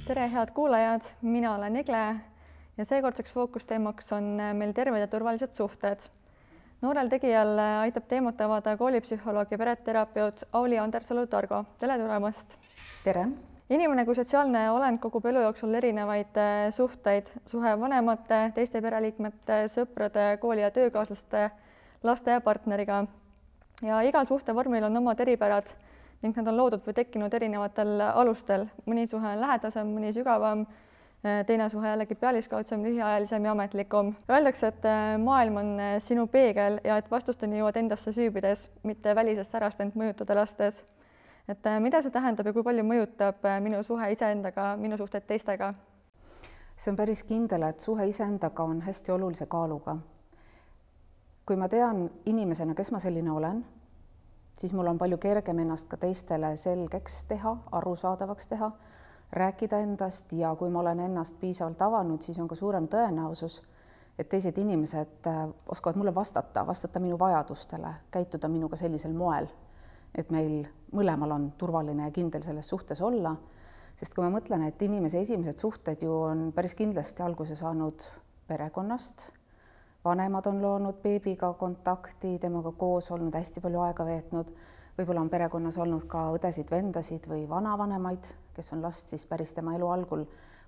Tere, head kuulajad, mina olen Egle ja seekordseks fookusteemaks on meil terved ja turvalised suhted. Noorel tegijal aitab teemat avada koolipsühholoog ja pereterapeut Auli Andersalu-Targo. Tere tulemast! Tere! Inimene kui sotsiaalne olend kogub elu jooksul erinevaid suhteid, suhe vanemate, teiste pereliikmete, sõprade, kooli- ja töökaaslaste, laste ja partneriga. Ja igal suhtevormil on omad eripärad ning nad on loodud või tekkinud erinevatel alustel. Mõni suhe on lähedasem, mõni sügavam, teine suhe jällegi pealiskaudsem, lühiajalisem ja ametlikum. Öeldakse, et maailm on sinu peegel ja et vastusteni jõuad endasse süübides, mitte välisest särast end mõjutada lastes. Et mida see tähendab ja kui palju mõjutab minu suhe iseendaga, minu suhted teistega? See on päris kindel, et suhe iseendaga on hästi olulise kaaluga. Kui ma tean inimesena, kes ma selline olen, siis mul on palju kergem ennast ka teistele selgeks teha, arusaadavaks teha, rääkida endast ja kui ma olen ennast piisavalt avanud, siis on ka suurem tõenäosus, et teised inimesed oskavad mulle vastata minu vajadustele, käituda minuga sellisel moel, et meil mõlemal on turvaline ja kindel selles suhtes olla, sest kui ma mõtlen, et inimese esimesed suhted ju on päris kindlasti alguse saanud perekonnast, vanemad on loonud beebiga kontakti, temaga koos olnud hästi palju aega veetnud, võib-olla on perekonnas olnud ka õdesid, vendasid või vanavanemaid, kes on last siis päris tema elu algul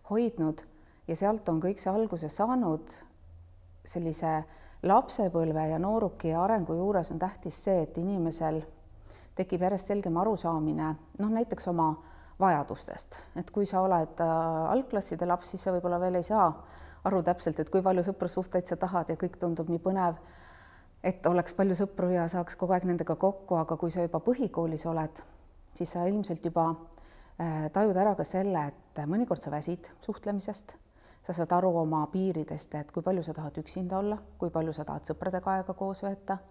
hoidnud ja sealt on kõik see alguse saanud. Sellise lapsepõlve ja nooruki arengu juures on tähtis see, et inimesel tekib järjest selgem arusaamine, näiteks oma vajadustest. Et kui sa oled algklasside laps, siis sa võib-olla veel ei saa aru täpselt, et kui palju sõprussuhteid sa tahad ja kõik tundub nii põnev, et oleks palju sõpru ja saaks kogu aeg nendega kokku, aga kui sa juba põhikoolis oled, siis sa ilmselt juba tajud ära ka selle, et mõnikord sa väsid suhtlemisest, sa saad aru oma piiridest, et kui palju sa tahad üksinda olla, kui palju sa tahad sõpradega aega koos veeta.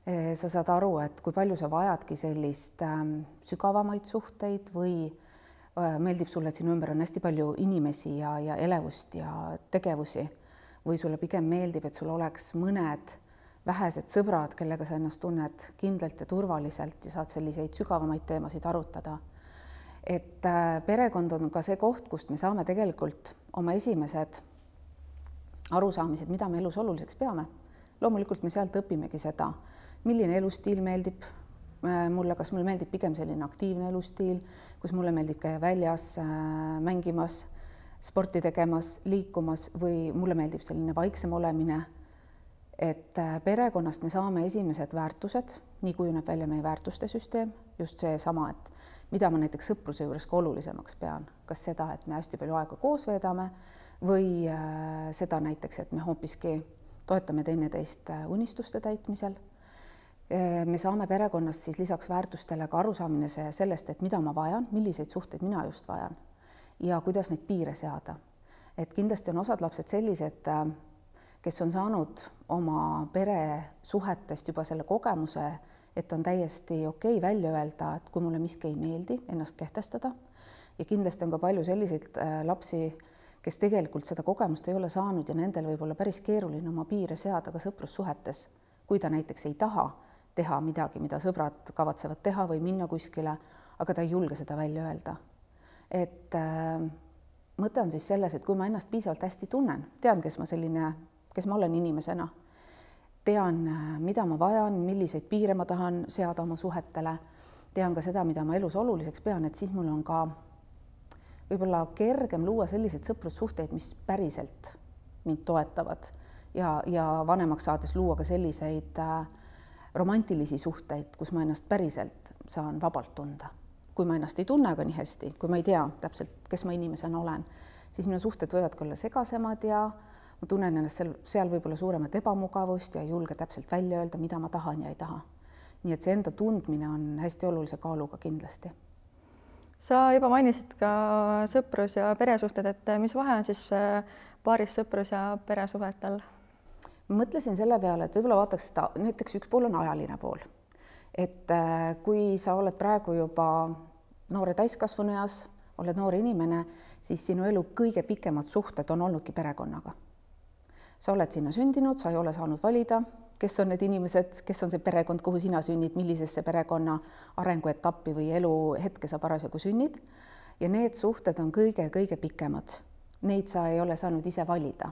Sa saad aru, et kui palju sa vajadki sellist sügavamaid suhteid või meeldib sulle, et sinu ümber on hästi palju inimesi ja elevust ja tegevusi või sulle pigem meeldib, et sul oleks mõned vähesed sõbrad, kellega sa ennast tunned kindlalt ja turvaliselt ja saad selliseid sügavamaid teemasid arutada. Et perekond on ka see koht, kust me saame tegelikult oma esimesed arusaamised, mida me elus oluliseks peame. Loomulikult me sealt õpimegi seda, milline elustiil meeldib mulle, kas mulle meeldib pigem selline aktiivne elustiil, kus mulle meeldib käia väljas mängimas, sporti tegemas, liikumas või mulle meeldib selline vaiksem olemine. Et perekonnast me saame esimesed väärtused, nii kujuneb välja meie väärtuste süsteem, just see sama, et mida ma näiteks sõpruse juures ka olulisemaks pean, kas seda, et me hästi palju aega koos veedame või seda näiteks, et me hoopiski toetame teineteist unistuste täitmisel. Me saame perekonnast siis lisaks väärtustele ka arusaamine sellest, et mida ma vajan, milliseid suhteid mina just vajan ja kuidas neid piire seada. Et kindlasti on osad lapsed sellised, kes on saanud oma pere suhetest juba selle kogemuse, et on täiesti okei välja öelda, et kui mulle miski ei meeldi, ennast kehtestada. Ja kindlasti on ka palju selliseid lapsi, kes tegelikult seda kogemust ei ole saanud ja nendel võib olla päris keeruline oma piire seada ka sõprussuhetes, kui ta näiteks ei taha teha midagi, mida sõbrad kavatsevad teha või minna kuskile, aga ta ei julge seda välja öelda. Et mõte on siis selles, et kui ma ennast piisavalt hästi tunnen, tean, kes ma olen inimesena, tean, mida ma vajan, milliseid piire ma tahan seada oma suhetele, tean ka seda, mida ma elus oluliseks pean, et siis mul on ka võib-olla kergem luua selliseid sõprussuhteid, mis päriselt mind toetavad ja vanemaks saades luua ka selliseid romantilisi suhteid, kus ma ennast päriselt saan vabalt tunda. Kui ma ennast ei tunne aga nii hästi, kui ma ei tea täpselt, kes ma inimesena olen, siis minu suhted võivad olla segasemad ja ma tunnen ennast seal võib-olla suuremat ebamugavust ja ei julge täpselt välja öelda, mida ma tahan ja ei taha. Nii et see enda tundmine on hästi olulise kaaluga kindlasti. Sa juba mainisid ka sõprus- ja peresuhted, et mis vahe on siis paaris sõprus- ja peresuhetel? Mõtlesin selle peale, et võib-olla vaataks seda, näiteks üks pool on ajaline pool. Et kui sa oled praegu juba noore täiskasvanueas, oled noor inimene, siis sinu elu kõige pikemad suhted on olnudki perekonnaga. Sa oled sinna sündinud, sa ei ole saanud valida, kes on need inimesed, kes on see perekond, kuhu sina sünnid, millisesse perekonna arenguetappi või elu hetke sa parasjagu sünnid. ja need suhted on kõige pikemad. Neid sa ei ole saanud ise valida.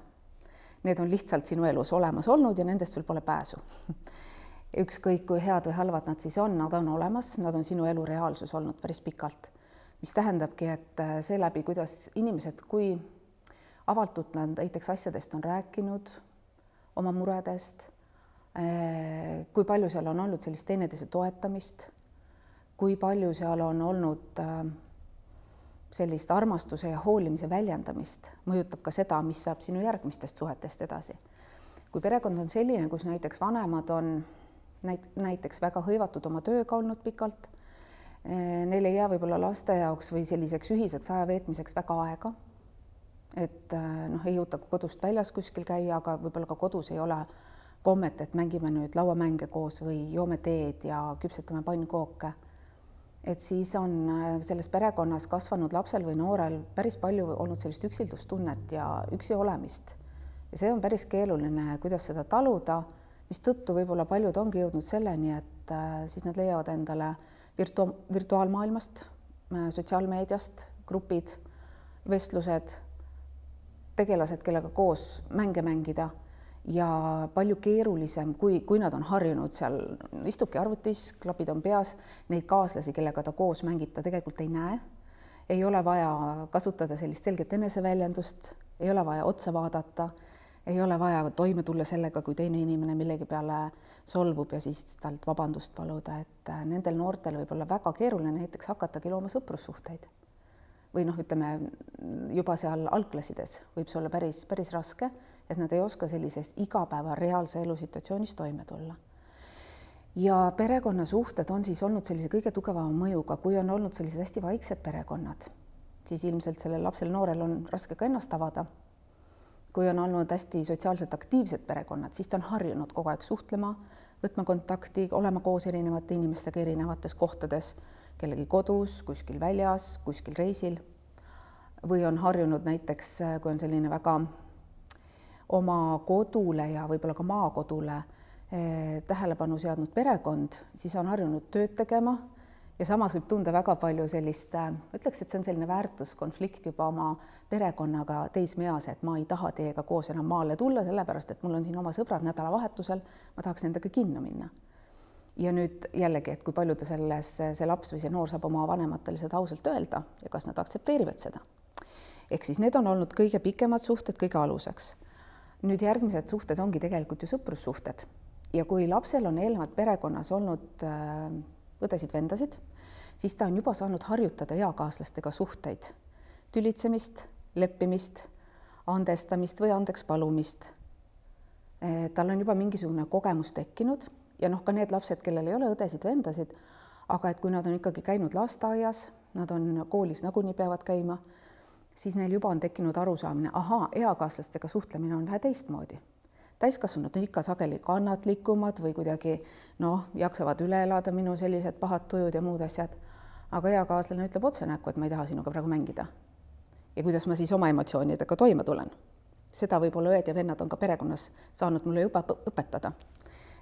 Need on lihtsalt sinu elus olemas olnud ja nendest sul pole pääsu. Ükskõik kui head või halvad nad siis on, nad on olemas, nad on sinu elu reaalsus olnud päris pikalt. Mis tähendabki, et seeläbi, kuidas inimesed, kui avatult nad näiteks asjadest on rääkinud, oma muredest, kui palju seal on olnud sellist teineteise toetamist, kui palju seal on olnud sellist armastuse ja hoolimise väljendamist, mõjutab ka seda, mis saab sinu järgmistest suhetest edasi. Kui perekond on selline, kus näiteks vanemad on näiteks väga hõivatud oma tööga olnud pikalt, neil ei jää võib-olla laste jaoks või selliseks ühiseks aja veetmiseks väga aega, et ei jõuta kodust väljas kuskil käia, aga võib-olla ka kodus ei ole kommet, et mängime nüüd lauamänge koos või joome teed ja küpsetame pannkooke. Et siis on selles perekonnas kasvanud lapsel või noorel päris palju olnud sellist üksildustunnet ja üksi olemist. Ja see on päris keeruline, kuidas seda taluda, mis tõttu võib-olla paljud ongi jõudnud selleni, et siis nad leiavad endale virtuaalmaailmast, sotsiaalmeediast, grupid, vestlused, tegelased, kellega koos mänge mängida ja palju keerulisem, kui nad on harjunud seal, istubki arvutis, klapid on peas, neid kaaslasi, kellega ta koos mängib, ta tegelikult ei näe. Ei ole vaja kasutada sellist selget eneseväljendust, ei ole vaja otsa vaadata, ei ole vaja toime tulla sellega, kui teine inimene millegi peale solvub ja siis talt vabandust paluda, et nendel noortel võib olla väga keeruline näiteks hakatagi looma sõprussuhteid. Või ütleme, juba seal algklassides võib see olla päris raske, et nad ei oska sellises igapäeva reaalse elusituatsioonis toime tulla. Ja perekonnasuhted on siis olnud sellise kõige tugevama mõjuga, kui on olnud sellised hästi vaiksed perekonnad, siis ilmselt sellel lapsel noorel on raske ka ennast avada. Kui on olnud hästi sotsiaalselt aktiivsed perekonnad, siis ta on harjunud kogu aeg suhtlema, võtma kontakti, olema koos erinevate inimestega erinevates kohtades, kellegi kodus, kuskil väljas, kuskil reisil. Või on harjunud näiteks, kui on selline väga oma kodule ja võib-olla ka maakodule tähelepanu seadnud perekond, siis on harjunud tööd tegema ja samas võib tunda väga palju sellist, ütleks, et see on selline väärtuskonflikt juba oma perekonnaga teismeeas, et ma ei taha teiega koos enam maale tulla, sellepärast, et mul on siin oma sõbrad nädalavahetusel, ma tahaks nendega kinno minna. Ja nüüd jällegi, et kui palju ta see laps või see noor saab oma vanematele seda ausalt öelda ja kas nad aktsepteerivad seda. Ehk siis need on olnud kõige pikemad suhted kõige aluseks. Nüüd järgmised suhted ongi tegelikult ju sõprussuhted ja kui lapsel on eelnevalt perekonnas olnud õdesid-vendasid, siis ta on juba saanud harjutada eakaaslastega suhteid, tülitsemist, leppimist, andestamist või andeks palumist. Tal on juba mingisugune kogemus tekkinud ja ka need lapsed, kellel ei ole õdesid-vendasid, aga et kui nad on ikkagi käinud lasteaias, nad on koolis nagunii peavad käima, siis neil juba on tekkinud arusaamine, eakaaslastega suhtlemine on vähe teistmoodi. Täiskasvanud on ikka sageli kannatlikumad või kuidagi jaksavad üle elada minu sellised pahad tujud ja muud asjad. Aga eakaaslane ütleb otse näkku, et ma ei taha sinuga praegu mängida. Ja kuidas ma siis oma emotsioonidega toime tulen? Seda võib-olla õed ja vennad on ka perekonnas saanud mulle juba õpetada.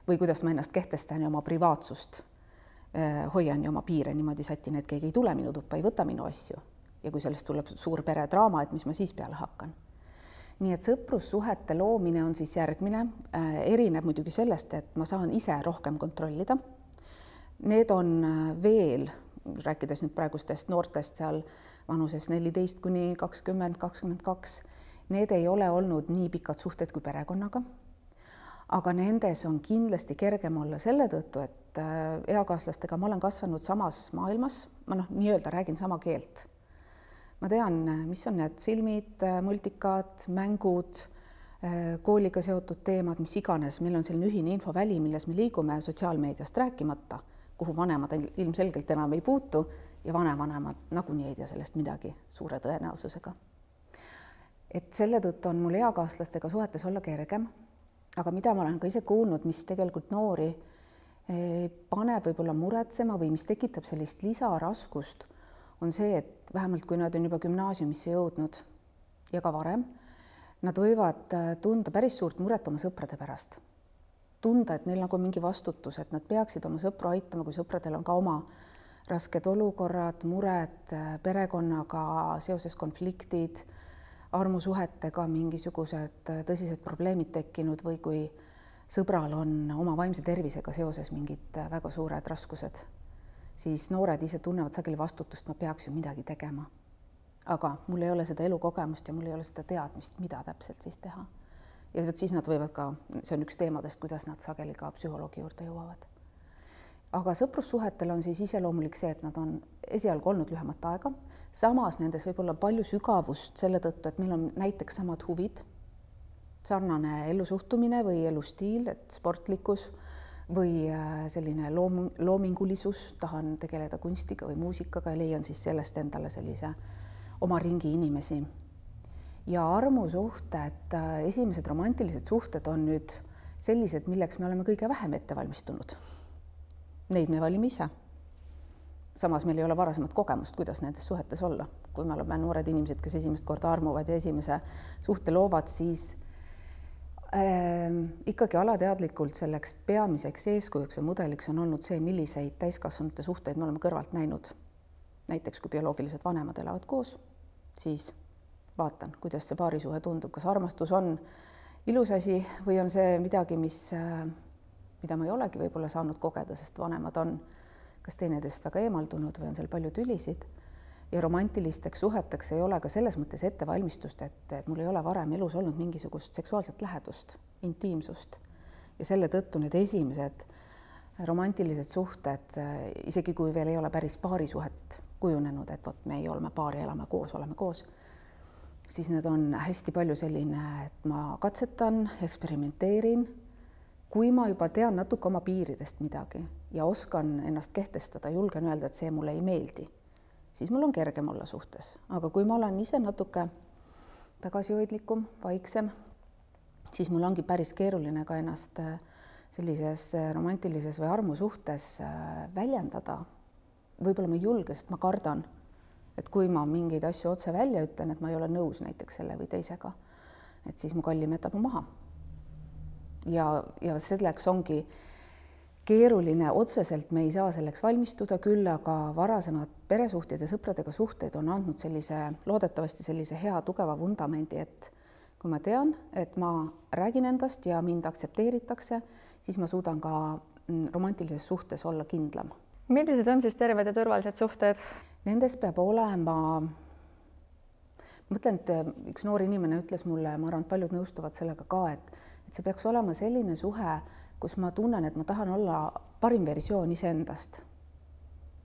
Või kuidas ma ennast kehtestan ja oma privaatsust hoian ja oma piire niimoodi sätin, et keegi ei tule minu tuppa, ei võta minu asju. Ja kui sellest tuleb suur pere draama, et mis ma siis peale hakkan. Nii et sõprussuhete loomine on siis järgmine, erineb muidugi sellest, et ma saan ise rohkem kontrollida. Need on veel, rääkides nüüd praegustest noortest seal vanuses 14 kuni 20, 22, need ei ole olnud nii pikad suhted kui perekonnaga. Aga nendes on kindlasti kergem olla selle tõttu, et eakaaslastega ma olen kasvanud samas maailmas, ma nii-öelda räägin sama keelt. Ma tean, mis on need filmid, multikad, mängud, kooliga seotud teemad, mis iganes. Meil on selline ühine infoväli, milles me liigume sotsiaalmeediast rääkimata, kuhu vanemad ilmselgelt enam ei puutu ja vanemad nagunii ei tea sellest midagi suure tõenäosusega. Et selle tõttu on mul eakaaslastega suhetes olla kergem, aga mida ma olen ka ise kuulnud, mis tegelikult noori paneb võib-olla muretsema või mis tekitab sellist lisaraskust, on see, et vähemalt kui nad on juba gümnaasiumisse jõudnud ja ka varem, nad võivad tunda päris suurt muret oma sõprade pärast. Tunda, et neil on mingi vastutus, et nad peaksid oma sõpru aitama, kui sõpradel on ka oma rasked olukorrad, mured perekonnaga seoses, konfliktid, armusuhetega mingisugused tõsised probleemid tekkinud või kui sõbral on oma vaimse tervisega seoses mingid väga suured raskused, siis noored ise tunnevad sageli vastutust, ma peaks ju midagi tegema. Aga mul ei ole seda elukogemust ja mul ei ole seda teadmist, mida täpselt siis teha. Ja siis nad võivad ka, see on üks teemadest, kuidas nad sageli ka psühholoogi juurde jõuavad. Aga sõprussuhetel on siis iseloomulik see, et nad on esialgu olnud lühemat aega, samas nendes võib olla palju sügavust selle tõttu, et meil on näiteks samad huvid, sarnane elusuhtumine või elustiil, et sportlikkus või selline loomingulisus, tahan tegeleda kunstiga või muusikaga ja leian siis sellest endale sellise oma ringi inimesi. Ja armusuhted, esimesed romantilised suhted on nüüd sellised, milleks me oleme kõige vähem ette valmistunud. Neid me valime ise. Samas meil ei ole varasemat kogemust, kuidas nendes suhetes olla. Kui me oleme noored inimesed, kes esimest korda armuvad ja esimese suhte loovad, siis ikkagi alateadlikult selleks peamiseks eeskujuks ja mudeliks on olnud see, milliseid täiskasvanute suhteid me oleme kõrvalt näinud. Näiteks kui bioloogilised vanemad elavad koos, siis vaatan, kuidas see paarisuhe tundub, kas armastus on ilus asi või on see midagi, mida ma ei olegi võib-olla saanud kogeda, sest vanemad on kas teineteisest väga eemaldunud või on seal palju tülisid. Ja romantilisteks suheteks ei ole ka selles mõttes ettevalmistust, et mul ei ole varem elus olnud mingisugust seksuaalset lähedust, intiimsust. Ja selle tõttu need esimesed romantilised suhted, isegi kui veel ei ole päris paarisuhet kujunenud, et me ei oleme paari, elame koos, oleme koos, siis need on hästi palju selline, et ma katsetan, eksperimenteerin, kui ma juba tean natuke oma piiridest midagi ja oskan ennast kehtestada, julgen öelda, et see mulle ei meeldi, siis mul on kergem olla suhtes. Aga kui ma olen ise natuke tagasihoidlikum, vaiksem, siis mul ongi päris keeruline ka ennast sellises romantilises või armusuhtes väljendada. Võib-olla ma ei julge, sest ma kardan, et kui ma mingeid asju otse välja ütlen, et ma ei ole nõus näiteks selle või teisega, et siis mu kallim jätab mu maha. Ja selleks ongi keeruline, otseselt me ei saa selleks valmistuda, küll aga varasemad peresuhted ja sõpradega suhted on andnud loodetavasti sellise hea tugeva vundamendi, et kui ma tean, et ma räägin endast ja mind aktsepteeritakse, siis ma suudan ka romantilises suhtes olla kindlam. Millised on siis terved ja turvalised suhted? Nendes peab olema, mõtlen, et üks noor inimene ütles mulle, ma arvan, et paljud nõustuvad sellega ka, et see peaks olema selline suhe, kus ma tunnen, et ma tahan olla parim versioon iseendast.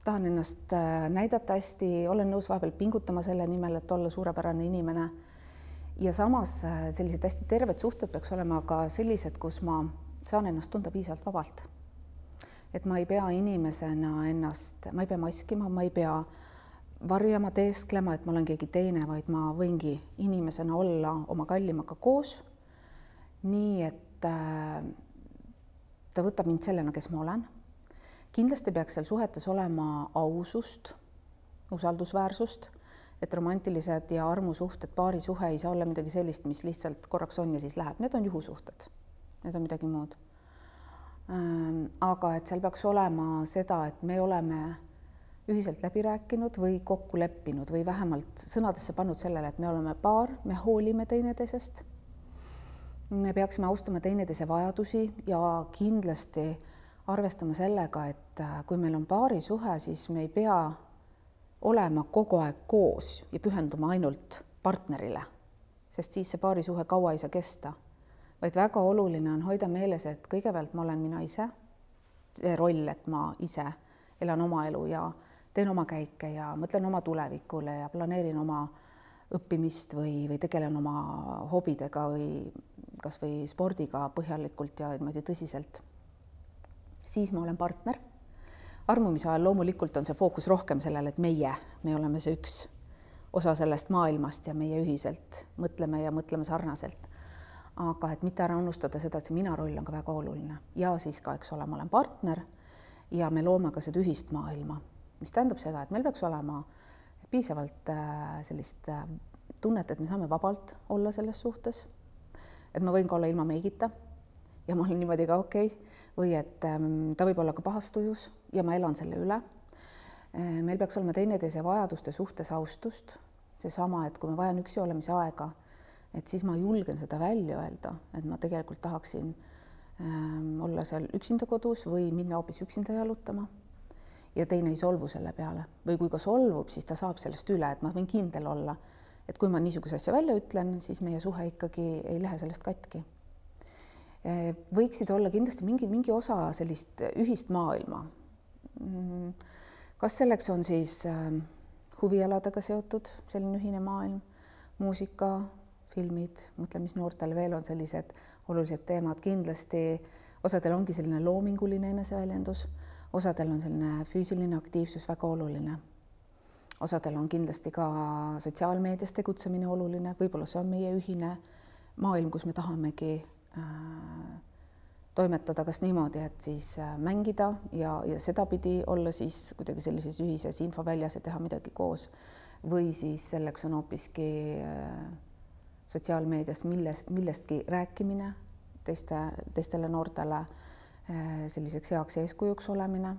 Tahan ennast näidata hästi, olen nõus vahepeal pingutama selle nimel, et olla suurepärane inimene. Ja samas sellised hästi terved suhted peaks olema ka sellised, kus ma saan ennast tunda piisavalt vabalt. Et ma ei pea inimesena ennast, ma ei pea maskima, ma ei pea varjama, teesklema, et ma olen keegi teine, vaid ma võingi inimesena olla oma kallimaga koos, nii et ta võtab mind sellena, kes ma olen. Kindlasti peaks seal suhetes olema ausust, usaldusväärsust, et romantilised ja armusuhted, paarisuhe ei saa olla midagi sellist, mis lihtsalt korraks on ja siis läheb. Need on juhusuhted, need on midagi muud. Aga et seal peaks olema seda, et me oleme ühiselt läbi rääkinud või kokku leppinud või vähemalt sõnadesse pannud sellele, et me oleme paar, me hoolime teineteisest. Me peaksime austama teineteise vajadusi ja kindlasti arvestama sellega, et kui meil on paarisuhe, siis me ei pea olema kogu aeg koos ja pühenduma ainult partnerile, sest siis see paarisuhe kaua ei saa kesta. Vaid väga oluline on hoida meeles, et kõigepealt ma olen mina ise, see roll, et ma ise elan oma elu ja teen oma käike ja mõtlen oma tulevikule ja planeerin oma õppimist või tegelen oma hobidega või kas või spordiga põhjalikult ja tõsiselt. Siis ma olen partner. Armumise ajal loomulikult on see fookus rohkem sellele, et me oleme see üks osa sellest maailmast ja meie ühiselt mõtleme ja mõtleme sarnaselt. Aga et mitte ära unustada seda, et see mina roll on ka väga oluline. Ja siis ka, eks ole, ma olen partner ja me loome ka seda ühist maailma, mis tähendab seda, et meil peaks olema piisavalt sellist tunnet, et me saame vabalt olla selles suhtes, et ma võin ka olla ilma meigita ja ma olen niimoodi ka okei, või et ta võib olla ka pahastujus ja ma elan selle üle. meil peaks olema teineteise vajaduste suhtes austust, seesama, et kui ma vajan üksi olemise aega, et siis ma julgen seda välja öelda, et ma tegelikult tahaksin olla seal üksinda kodus või minna hoopis üksinda jalutama. Ja teine ei solvu selle peale või kui ka solvub, siis ta saab sellest üle, et ma võin kindel olla, et kui ma niisuguse asja välja ütlen, siis meie suhe ikkagi ei lähe sellest katki. Võiksid olla kindlasti mingi osa sellist ühist maailma. Kas selleks on siis huvialadega seotud selline ühine maailm, muusika, filmid, mõtle, mis noortel veel on sellised olulised teemad, kindlasti osadel ongi selline loominguline eneseväljendus, osadel on selline füüsiline aktiivsus väga oluline. Osadel on kindlasti ka sotsiaalmeedias tegutsemine oluline, võib-olla see on meie ühine maailm, kus me tahamegi toimetada kas niimoodi, et siis mängida ja sedapidi olla siis kuidagi sellises ühises infoväljas ja teha midagi koos. Või siis selleks on hoopiski sotsiaalmeedias millestki rääkimine, teistele noortele selliseks heaks eeskujuks olemine.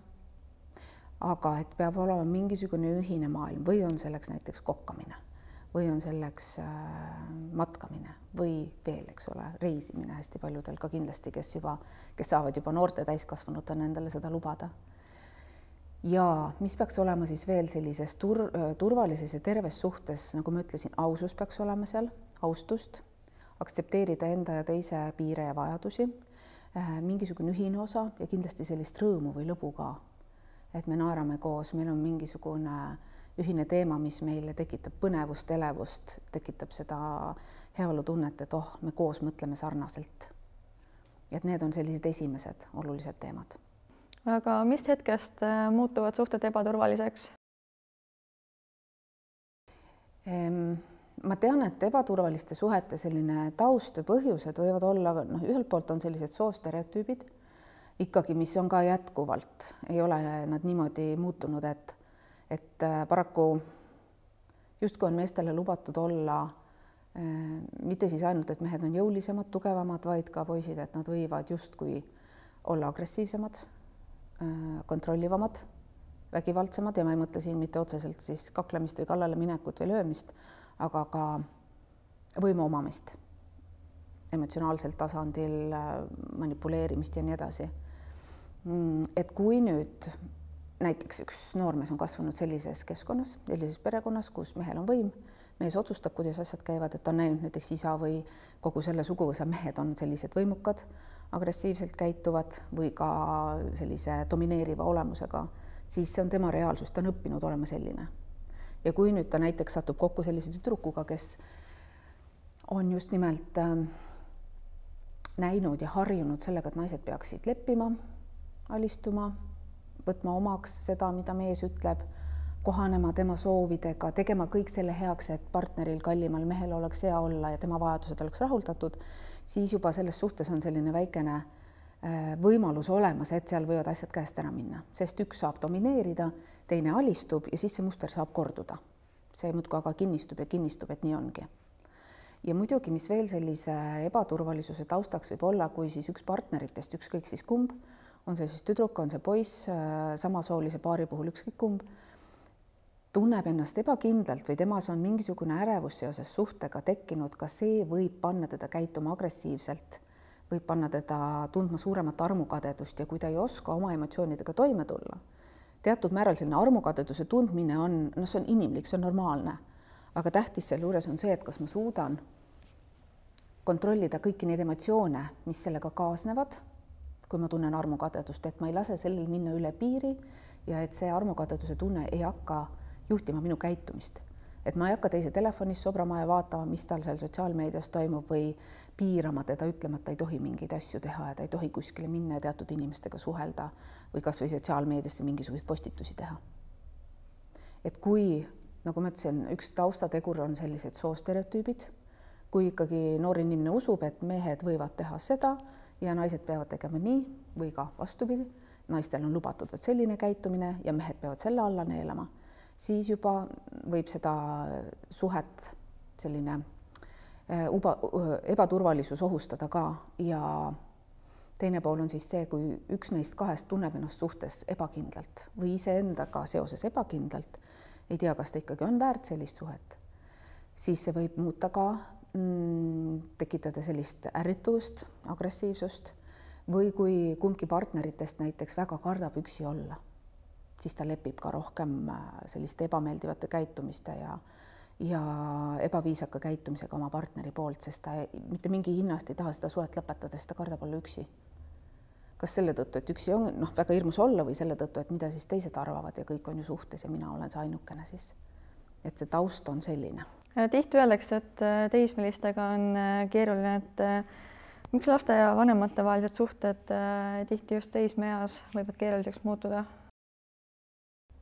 Aga et peab olema mingisugune ühine maailm või on selleks näiteks kokkamine või on selleks matkamine või veel, eks ole, reisimine hästi paljudel ka kindlasti, kes saavad juba noorte täiskasvanutena endale seda lubada. Ja mis peaks olema siis veel sellises turvalises ja terves suhtes, nagu ma ütlesin, ausus peaks olema seal, austust, aktsepteerida enda ja teise piire ja vajadusi, mingisugune ühine osa ja kindlasti sellist rõõmu või lõbu ka, et me naerame koos, meil on mingisugune ühine teema, mis meile tekitab põnevust, elevust, tekitab seda heaolutunnet, et me koos mõtleme sarnaselt. Et need on sellised esimesed olulised teemad. Aga mis hetkest muutuvad suhted ebaturvaliseks? Ma tean, et ebaturvaliste suhete selline taust ja põhjused võivad olla, ühelt poolt on sellised soostereotüübid, ikkagi, mis on ka jätkuvalt, ei ole nad niimoodi muutunud, et paraku justkui on meestele lubatud olla mitte siis ainult, et mehed on jõulisemad, tugevamad, vaid ka poisid, et nad võivad justkui olla agressiivsemad, kontrollivamad, vägivaldsemad ja ma ei mõtle siin mitte otseselt siis kaklemist või kallale minekut või löömist, aga ka võimu omamist, emotsionaalsel tasandil manipuleerimist ja nii edasi. Et kui nüüd näiteks üks noormees on kasvanud sellises keskkonnas, sellises perekonnas, kus mehel on võim, mees otsustab, kuidas asjad käivad, et on näinud näiteks isa või kogu selle suguvõsa mehed on sellised võimukad, agressiivselt käituvad või ka sellise domineeriva olemusega, siis see on tema reaalsus, ta on õppinud olema selline. Ja kui nüüd ta näiteks satub kokku sellise tüdrukuga, kes on just nimelt näinud ja harjunud sellega, et naised peaksid leppima, alistuma, võtma omaks seda, mida mees ütleb, kohanema tema soovidega, tegema kõik selle heaks, et partneril, kallimal mehel oleks hea olla ja tema vajadused oleks rahuldatud, siis juba selles suhtes on selline väikene võimalus olemas, et seal võivad asjad käest ära minna, sest üks saab domineerida, teine alistub ja siis see muster saab korduda. See muudkui aga kinnistub, et nii ongi. Ja muidugi, mis veel sellise ebaturvalisuse taustaks võib olla, kui siis üks partneritest, ükskõik siis kumb, on see siis tüdruk, on see poiss, samasoolise paari puhul ükskõik kumb, tunneb ennast ebakindlalt või temas on mingisugune ärevus seoses suhtega tekkinud, ka see võib panna teda käituma agressiivselt, võib panna teda tundma suuremat armukadedust ja kui ta ei oska oma emotsioonidega toime tulla. Teatud määral selline armukadeduse tundmine on, see on inimlik, see on normaalne, aga tähtis selle juures on see, et kas ma suudan kontrollida kõiki neid emotsioone, mis sellega kaasnevad, kui ma tunnen armukadedust, et ma ei lase sellel minna üle piiri ja et see armukadeduse tunne ei hakka juhtima minu käitumist. Et ma ei hakka teise telefonis sobrama ja vaatama, mis tal seal sotsiaalmeedias toimub või piirama teda, ütlema, et ta ei tohi mingeid asju teha ja ta ei tohi kuskile minna ja teatud inimestega suhelda või kas või sotsiaalmeediasse mingisuguseid postitusi teha. Et kui, nagu ma ütlesin, üks taustategur on sellised soostereotüübid, kui ikkagi noor inimene usub, et mehed võivad teha seda ja naised peavad tegema nii või ka vastupidi, naistel on lubatud selline käitumine ja mehed peavad selle alla neelama, siis juba võib seda suhet selline ebaturvalisus ohustada ka ja teine pool on siis see, kui üks neist kahest tunneb ennast suhtes ebakindlalt või iseendaga seoses ebakindlalt, ei tea, kas ta ikkagi on väärt sellist suhet, siis see võib muuta ka, tekitada sellist ärritust, agressiivsust või kui kumbki partneritest näiteks väga kardab üksi olla, siis ta lepib ka rohkem selliste ebameeldivate käitumiste ja ebaviisaka käitumisega oma partneri poolt, sest ta mitte mingi hinnast ei taha seda suhet lõpetada, sest ta kardab olla üksi. Kas selle tõttu, et üksi on väga hirmus olla või selle tõttu, et mida siis teised arvavad ja kõik on ju suhtes ja mina olen see ainukene siis. Et see taust on selline. Tihti öeldakse, et teismelistega on keeruline, et miks laste ja vanemate vahelised suhted tihti just teismeeas võivad keeruliseks muutuda?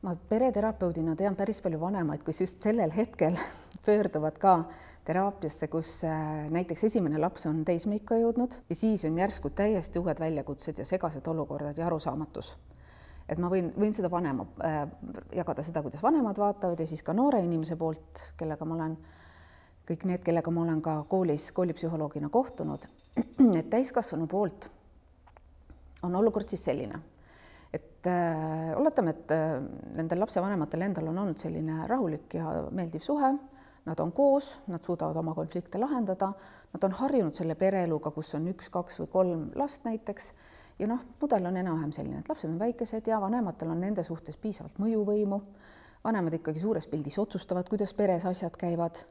Ma pereterapeudina tean päris palju vanemaid, kus just sellel hetkel pöörduvad ka teraapiasse, kus näiteks esimene laps on teismeikka jõudnud ja siis on järsku täiesti uued väljakutsed ja segased olukorrad ja arusaamatus. Et ma võin seda jagada seda, kuidas vanemad vaatavad ja siis ka noore inimese poolt, kellega ma olen, kõik need, kellega ma olen ka koolipsühholoogina kohtunud, et täiskasvanu poolt on olukord siis selline. Et oletame, et nendel lapsevanematel endal on olnud selline rahulik ja meeldiv suhe, nad on koos, nad suudavad oma konflikte lahendada, nad on harjunud selle pereeluga, kus on 1, 2 või 3 last näiteks ja mudel on enam-vähem selline, et lapsed on väikesed ja vanematel on nende suhtes piisavalt mõjuvõimu, vanemad ikkagi suures pildis otsustavad, kuidas peres asjad käivad,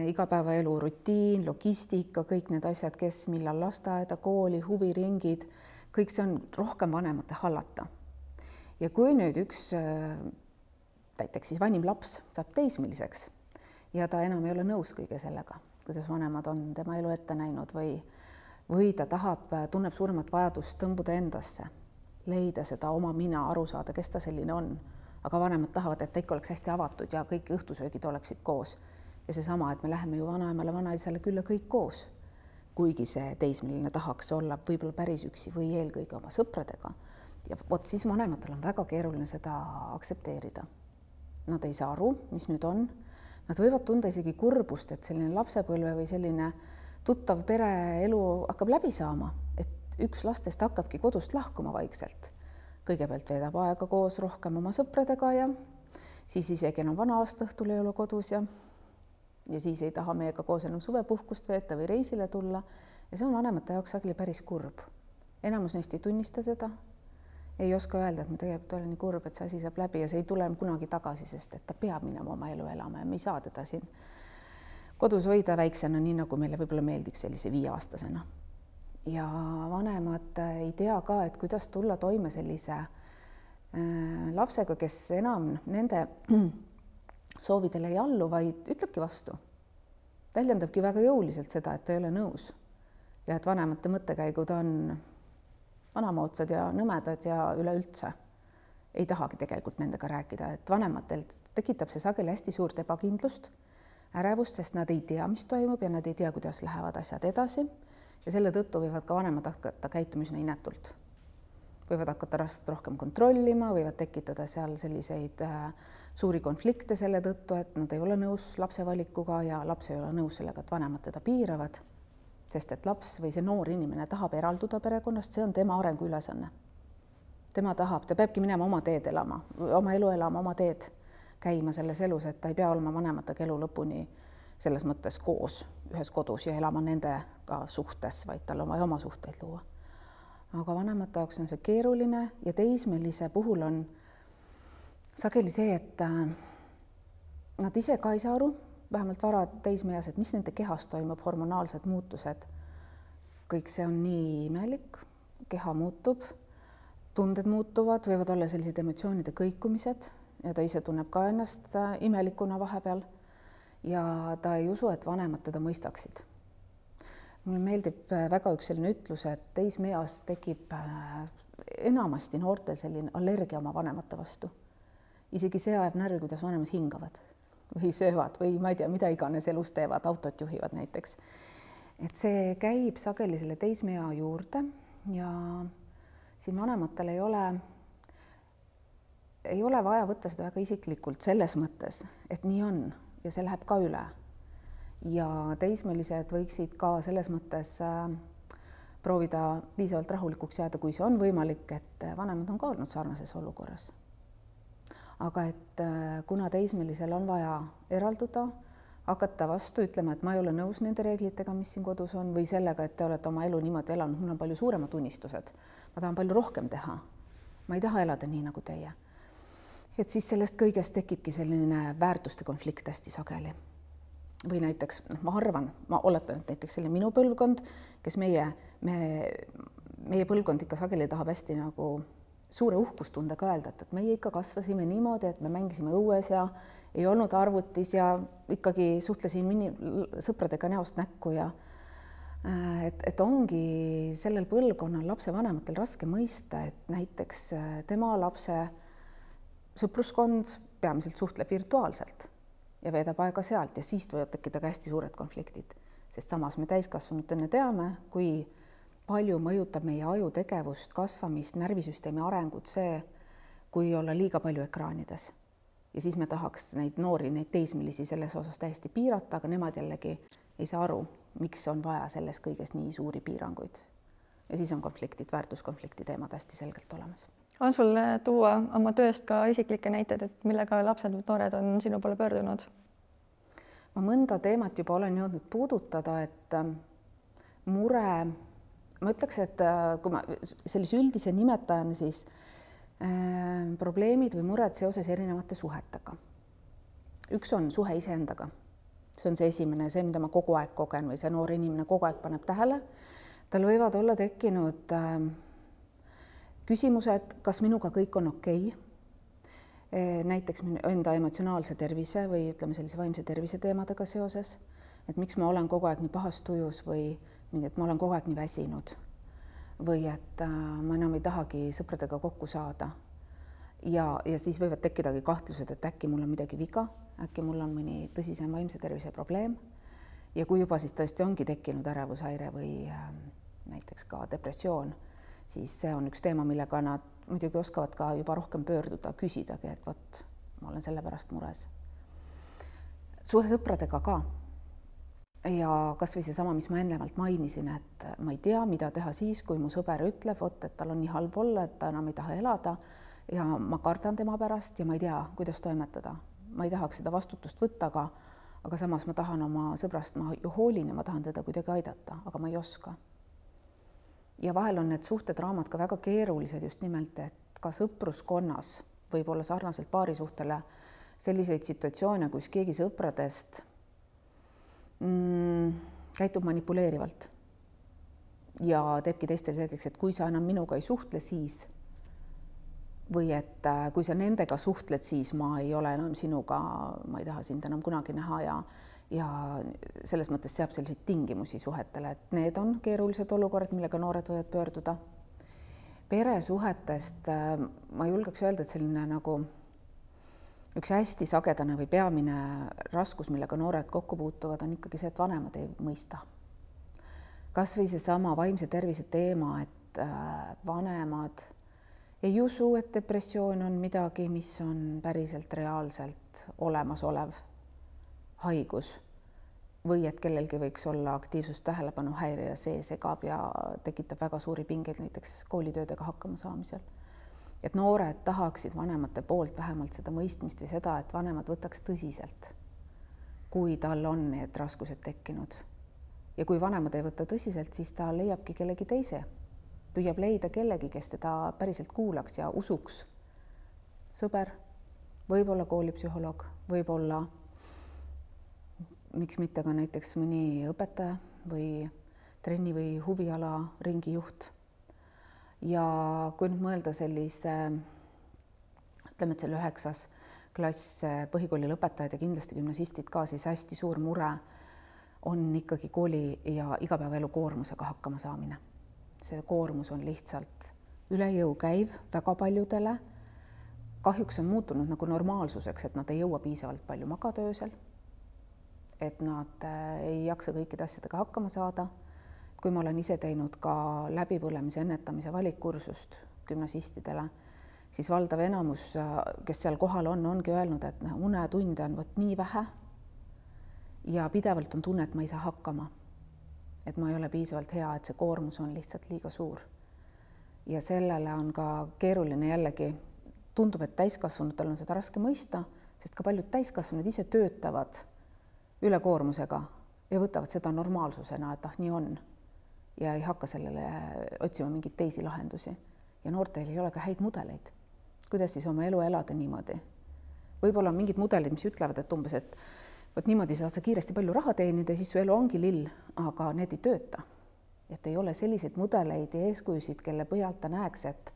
igapäevaelu rutiin, logistika, kõik need asjad, kes millal lasteaeda, kooli, huviringid, kõik see on rohkem vanemate hallata. Ja kui nüüd üks näiteks siis vanim laps saab teismeliseks ja ta enam ei ole nõus kõige sellega, kuidas vanemad on tema elu ette näinud või ta tunneb suuremat vajadust tõmbuda endasse, leida seda oma mina, aru saada, kes ta selline on. Aga vanemad tahavad, et ta ikka oleks hästi avatud ja kõik õhtusöögid oleksid koos. Ja seesama, et me läheme ju vanaemale, vanaisale külla kõik koos. Kuigi see teismeline tahaks olla võib-olla päris üksi või eelkõige oma sõpradega. Ja vot siis vanematel on väga keeruline seda aktsepteerida. Nad ei saa aru, mis nüüd on. Nad võivad tunda isegi kurbust, et selline lapsepõlve või selline tuttav pereelu hakkab läbi saama, et üks lastest hakkabki kodust lahkuma vaikselt. Kõigepealt veedab aega koos rohkem oma sõpradega ja siis isegi enam vana aasta õhtul ei ole kodus ja siis ei taha meiega koos enam suvepuhkust veeta või reisile tulla. Ja see on vanemate jaoks sageli päris kurb. Enamus neist ei tunnista seda, ei oska öelda, et ma tegelikult olen nii kurb, et see asi saab läbi ja see ei tule kunagi tagasi, sest et ta peab minema oma elu elama ja me ei saa teda siin kodus hoida väiksena, nii nagu meile võib-olla meeldiks sellise 5-aastasena. Ja vanemad ei tea ka, et kuidas tulla toime sellise lapsega, kes enam nende soovidele ei allu, vaid ütlebki vastu. Väljendabki väga jõuliselt seda, et ta ei ole nõus ja et vanemate mõttekäigud on vanamoodsad ja nõmedad ja üleüldse ei tahagi tegelikult nendega rääkida, et vanematelt tekitab see sageli hästi suurt ebakindlust, ärevust, sest nad ei tea, mis toimub ja nad ei tea, kuidas lähevad asjad edasi ja selle tõttu võivad ka vanemad hakata käitumisena inetult. Võivad hakata rohkem kontrollima, võivad tekitada seal selliseid suuri konflikte selle tõttu, et nad ei ole nõus lapse valikuga ja laps ei ole nõus sellega, et vanemad teda piiravad, sest et laps või see noor inimene tahab eralduda perekonnast, see on tema arengu ülesanne. Tema tahab, ta peabki minema oma teed elama, oma elu elama, oma teed käima selles elus, et ta ei pea olema vanematega elu lõpuni selles mõttes koos ühes kodus ja elama nendega suhtes, vaid tal on vaja oma suhteid luua. Aga vanemate jaoks on see keeruline ja teismelise puhul on sageli see, et nad ise ka ei saa aru, vähemalt varad teismeeas, et mis nende kehas toimub, hormonaalsed muutused. Kõik see on nii imelik, keha muutub, tunded muutuvad, võivad olla sellised emotsioonide kõikumised ja ta ise tunneb ka ennast imelikuna vahepeal ja ta ei usu, et vanemad teda mõistaksid. Mulle meeldib väga üks selline ütlus, et teismeeas tekib enamasti noortel selline allergia oma vanemate vastu. Isegi see ajab närvi, kuidas vanemad hingavad või söövad või ma ei tea, mida iganes elus teevad, autot juhivad näiteks. Et see käib sageli selle teismea juurde ja siin vanematel ei ole vaja võtta seda väga isiklikult selles mõttes, et nii on ja see läheb ka üle. Ja teismelised võiksid ka selles mõttes proovida piisavalt rahulikuks jääda, kui see on võimalik, et vanemad on ka olnud sarnases olukorras. Aga et kuna teismelisel on vaja eralduda, hakata vastu ütlema, et ma ei ole nõus nende reeglitega, mis siin kodus on, või sellega, et te olete oma elu niimoodi elanud, mul on palju suuremad unistused, ma tahan palju rohkem teha, ma ei taha elada nii nagu teie. Et siis sellest kõigest tekibki selline väärtuste konflikt hästi sageli. Või näiteks, ma arvan, ma oletan, et näiteks selle minu põlvkond, kes meie põlvkond ikka sageli tahab hästi nagu suure uhkustundega öelda, et meie ikka kasvasime niimoodi, et me mängisime õues ja ei olnud arvutis ja ikkagi suhtlesin sõpradega näost näkku ja et ongi sellel põlvkonnal lapsevanematel raske mõista, et näiteks tema lapse sõpruskond peamiselt suhtleb virtuaalselt ja veedab aega sealt ja siis võivad tekkida ka hästi suured konfliktid, sest samas me täiskasvanutena teame, kui palju mõjutab meie aju tegevust, kasvamist, närvisüsteemi arengut see, kui olla liiga palju ekraanides. Ja siis me tahaks neid noori, neid teismelisi selles osas täiesti piirata, aga nemad jällegi ei saa aru, miks on vaja selles kõiges nii suuri piiranguid. Ja siis on konfliktid, väärtuskonflikti teemad hästi selgelt olemas. On sul tuua oma tööst ka isiklikke näiteid, et millega lapsed või noored on sinu poole pöördunud? Ma mõnda teemat juba olen jõudnud puudutada, et mure, ma ütleks, et kui ma sellise üldise nimetajana, siis probleemid või mured seoses erinevate suhetega. Üks on suhe iseendaga. See on see esimene, see, mida ma kogu aeg kogen või see noor inimene kogu aeg paneb tähele. Tal võivad olla tekkinud küsimused, kas minuga kõik on okei. Näiteks enda emotsionaalse tervise või ütleme sellise vaimse tervise teemadega seoses, et miks ma olen kogu aeg nii pahas tujus või et ma olen kogu aeg nii väsinud või et ma enam ei tahagi sõpradega kokku saada. Ja siis võivad tekkidagi kahtlused, et äkki mul on midagi viga, äkki mul on mõni tõsisem vaimse tervise probleem. Ja kui juba siis tõesti ongi tekkinud ärevushäire või näiteks ka depressioon, siis see on üks teema, millega nad muidugi oskavad ka juba rohkem pöörduda, küsidagi, et vot, ma olen selle pärast mures. Suhe sõpradega ka. Ja kas või seesama, mis ma ennevalt mainisin, et ma ei tea, mida teha siis, kui mu sõber ütleb, vot, et tal on nii halb olla, et ta enam ei taha elada ja ma kardan tema pärast ja ma ei tea, kuidas toimetada. Ma ei tahaks seda vastutust võtta, aga samas ma tahan oma sõbrast, ma ju hoolin ja ma tahan teda kuidagi aidata, aga ma ei oska. Ja vahel on need suhtedraamad ka väga keerulised just nimelt, et ka sõpruskonnas võib olla sarnaselt paarisuhtele selliseid situatsioone, kus keegi sõpradest käitub manipuleerivalt ja teebki teistel selgeks, et kui sa enam minuga ei suhtle, siis või et kui sa nendega suhtled, siis ma ei ole enam sinuga, ma ei taha sind enam kunagi näha ja selles mõttes seab selliseid tingimusi suhetele, et need on keerulised olukorrad, millega noored võivad pöörduda. Peresuhetest ma julgeks öelda, et selline nagu üks hästi sagedane või peamine raskus, millega noored kokku puutuvad, on ikkagi see, et vanemad ei mõista. Kas või seesama vaimse tervise teema, et vanemad ei usu, et depressioon on midagi, mis on päriselt reaalselt olemasolev haigus või et kellelgi võiks olla aktiivsust tähelepanu häire ja see segab ja tekitab väga suuri pingeid näiteks koolitöödega hakkama saamisel. Et noored tahaksid vanemate poolt vähemalt seda mõistmist või seda, et vanemad võtaks tõsiselt, kui tal on need raskused tekkinud. Ja kui vanemad ei võta tõsiselt, siis ta leiabki kellegi teise, püüab leida kellegi, kes teda päriselt kuulaks ja usuks. Sõber, võib-olla koolipsühholoog, võib-olla miks mitte ka näiteks mõni õpetaja või trenni või huviala ringijuht. Ja kui nüüd mõelda sellise, ütleme, et selle 9. klass põhikooli lõpetajad ja kindlasti gümnasistid ka, siis hästi suur mure on ikkagi kooli ja igapäevaelu koormusega hakkama saamine. See koormus on lihtsalt üle jõu käiv väga paljudele. Kahjuks on muutunud nagu normaalsuseks, et nad ei jõua piisavalt palju magada öösel, et nad ei jaksa kõikide asjadega hakkama saada. Kui ma olen ise teinud ka läbipõlemise ennetamise valikkursust gümnasistidele, siis valdav enamus, kes seal kohal ongi öelnud, et unetunde on võt nii vähe ja pidevalt on tunne, et ma ei saa hakkama. et ma ei ole piisavalt hea, et see koormus on lihtsalt liiga suur. Ja sellele on ka keeruline jällegi, tundub, et täiskasvanutel on seda raske mõista, sest ka paljud täiskasvanud ise töötavad ülekoormusega ja võtavad seda normaalsusena, et nii on ja ei hakka sellele otsima mingeid teisi lahendusi. Ja noortel ei ole ka häid mudeleid. Kuidas siis oma elu elada niimoodi? Võib-olla on mingid mudelid, mis ütlevad, et umbes, et võt niimoodi saad sa kiiresti palju raha teenida ja siis su elu ongi lill, aga need ei tööta. Et ei ole selliseid mudeleid ja eeskujusid, kelle põhjalt ta näeks, et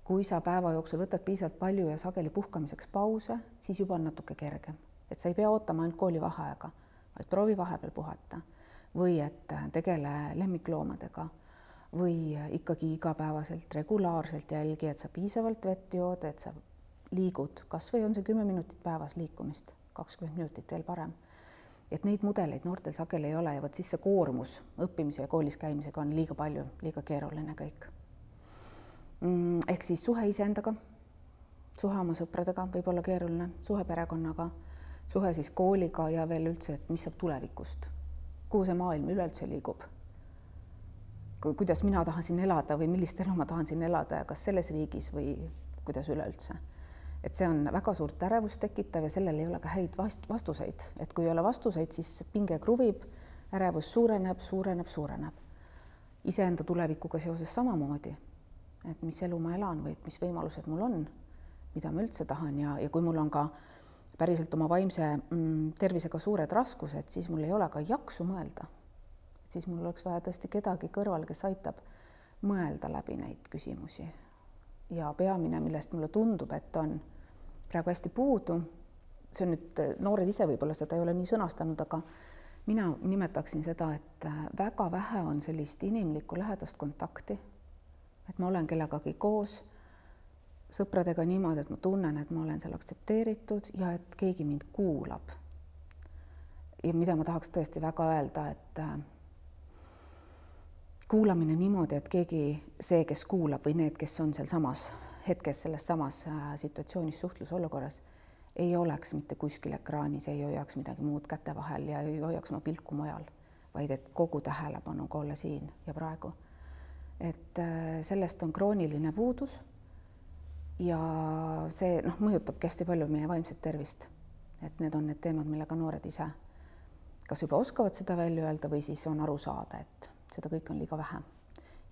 kui sa päeva jooksul võtad piisavalt palju ja sageli puhkamiseks pause, siis juba on natuke kergem. Et sa ei pea ootama ainult kooli vaheaega, vaid proovi vahepeal puhata või et tegele lemmikloomadega või ikkagi igapäevaselt, regulaarselt jälgi, et sa piisavalt vett jood, et sa liigud, kas või on see 10 minutit päevas liikumist, 20 minutit veel parem. Et neid mudeleid noortel sageli ei ole ja võt siis see koormus õppimise ja koolis käimisega on liiga palju, liiga keeruline kõik. Ehk siis suhe iseendaga, suhe oma sõpradega võib olla keeruline, suhe perekonnaga, suhe siis kooliga ja veel üldse, et mis saab tulevikust, kuhu see maailm üleüldse liigub. Kuidas mina tahan siin elada või millist elu ma tahan siin elada ja kas selles riigis või kuidas üleüldse. Et see on väga suurt ärevust tekitav ja sellel ei ole ka häid vastuseid. Et kui ei ole vastuseid, siis pinge kruvib, ärevus suureneb. Iseenda tulevikuga seoses samamoodi, et mis elu ma elan või mis võimalused mul on, mida ma üldse tahan ja kui mul on ka päriselt oma vaimse tervisega suured raskused, siis mul ei ole ka jaksu mõelda. Siis mul oleks vaja tõesti kedagi kõrval, kes aitab mõelda läbi neid küsimusi. Ja peamine, millest mulle tundub, et on praegu hästi puudu, see on nüüd, noored ise võib-olla seda ei ole nii sõnastanud, aga mina nimetaksin seda, et väga vähe on sellist inimlikku lähedast kontakti, et ma olen kellegagi koos, sõpradega niimoodi, et ma tunnen, et ma olen seal aktsepteeritud ja et keegi mind kuulab. Ja mida ma tahaks tõesti väga öelda, et kuulamine niimoodi, et keegi see, kes kuulab või need, kes on seal samas hetkes selles samas situatsioonis suhtlusolukorras, ei oleks mitte kuskil ekraanis, ei hoiaks midagi muud käte vahel ja ei hoiaks oma pilku mujal, vaid et kogu tähelepanu olla siin ja praegu. Et sellest on krooniline puudus ja see mõjutabki hästi palju meie vaimset tervist. Et need on need teemad, millega noored ise kas juba oskavad seda välja öelda või siis on aru saada, et seda kõik on liiga vähe.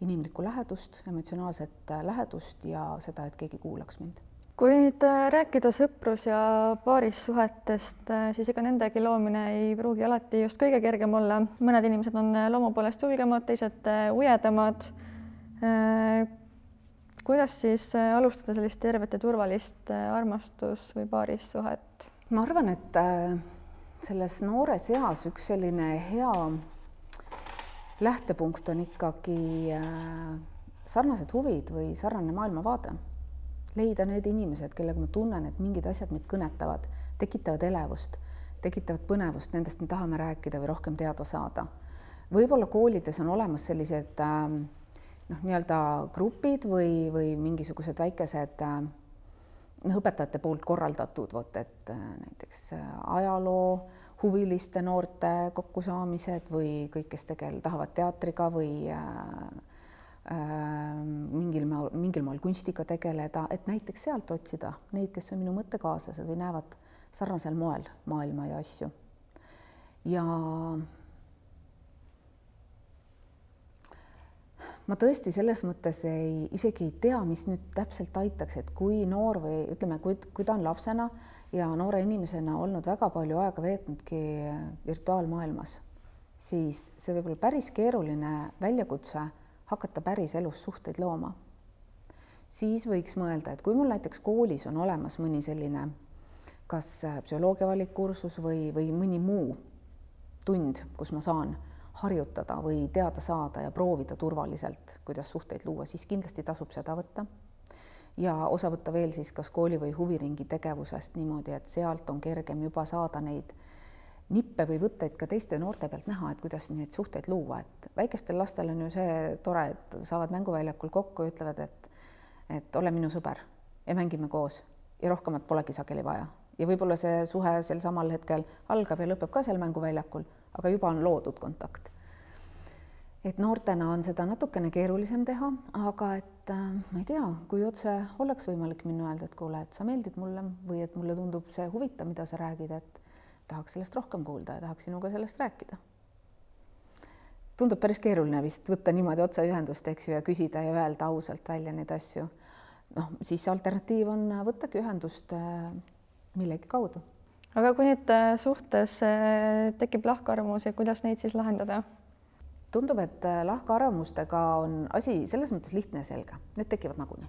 Inimlikku lähedust, emotsionaalset lähedust ja seda, et keegi kuulaks mind. Kui nüüd rääkida sõprus- ja paarissuhetest, siis ega nendegi loomine ei pruugi alati just kõige kergem olla. Mõned inimesed on loomu poolest julgemad, teised ujedamad. Kuidas siis alustada sellist tervet ja turvalist armastus- või paarissuhet? Ma arvan, et selles noore seas üks selline hea lähtepunkt on ikkagi sarnased huvid või sarnane maailmavaade. Leida need inimesed, kellega ma tunnen, et mingid asjad meid kõnetavad, tekitavad elevust, tekitavad põnevust, nendest me tahame rääkida või rohkem teada saada. Võib-olla koolides on olemas sellised nii-öelda grupid või mingisugused väikesed õpetajate poolt korraldatud, et näiteks ajaloo huviliste noorte kokkusaamised või kõik, kes tahavad teatriga või mingil moel kunstiga tegeleda, et näiteks sealt otsida neid, kes on minu mõttekaaslased või näevad sarnasel moel maailma ja asju. Ja ma tõesti selles mõttes isegi ei tea, mis nüüd täpselt aitaks, et kui noor või ütleme, kui ta on lapsena ja noore inimesena olnud väga palju aega veetnudki virtuaalmaailmas, siis see võib olla päris keeruline väljakutse hakata päris elus suhteid looma. Siis võiks mõelda, et kui mul näiteks koolis on olemas mõni selline kas psühholoogia valikkursus või mõni muu tund, kus ma saan harjutada või teada saada ja proovida turvaliselt, kuidas suhteid luua, siis kindlasti tasub seda võtta. Ja osa võtta veel siis kas kooli või huviringi tegevusest niimoodi, et sealt on kergem juba saada neid nippe või võtteid ka teiste noorte pealt näha, et kuidas neid suhteid luua. Et väikestel lastel on ju see tore, et saavad mänguväljakul kokku ja ütlevad, et ole minu sõber ja mängime koos ja rohkemat polegi sageli vaja. Ja võib-olla see suhe sel samal hetkel algab ja lõpeb ka seal mänguväljakul, aga juba on loodud kontakt. et noortena on seda natukene keerulisem teha, aga et ma ei tea, kui otse oleks võimalik minna öelda, et kuule, et sa meeldid mulle või et mulle tundub see huvitav, mida sa räägid, et tahaks sellest rohkem kuulda ja tahaks sinuga sellest rääkida. Tundub päris keeruline vist võtta niimoodi otseühendust, eks ju, ja küsida ja öelda ausalt välja neid asju. Noh, siis alternatiiv on võttagi ühendust millegi kaudu. Aga kui nüüd suhtes tekib lahkarvamusi, kuidas neid siis lahendada? Tundub, et lahkarvamustega on asi selles mõttes lihtne ja selge. Need tekivad nagunii.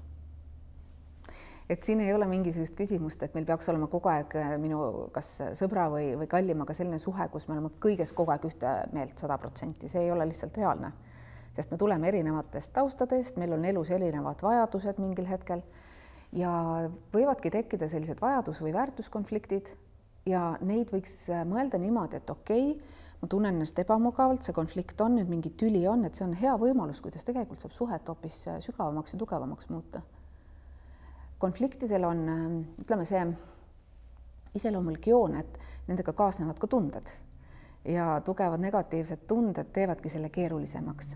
Et siin ei ole mingisugust küsimust, et meil peaks olema kogu aeg minu kas sõbra või kallimaga selline suhe, kus me oleme kõiges kogu aeg ühte meelt 100%. See ei ole lihtsalt reaalne, sest me tuleme erinevatest taustadest, meil on elus erinevad vajadused mingil hetkel ja võivadki tekkida sellised vajadus- või väärtuskonfliktid ja neid võiks mõelda niimoodi, et okei, ma tunnen ennast ebamugavalt, see konflikt on, nüüd mingi tüli on, et see on hea võimalus, kuidas tegelikult saab suhet hoopis sügavamaks ja tugevamaks muuta. Konfliktidel on, ütleme, see iseloomulik joon, et nendega kaasnevad ka tunded ja tugevad negatiivsed tunded teevadki selle keerulisemaks.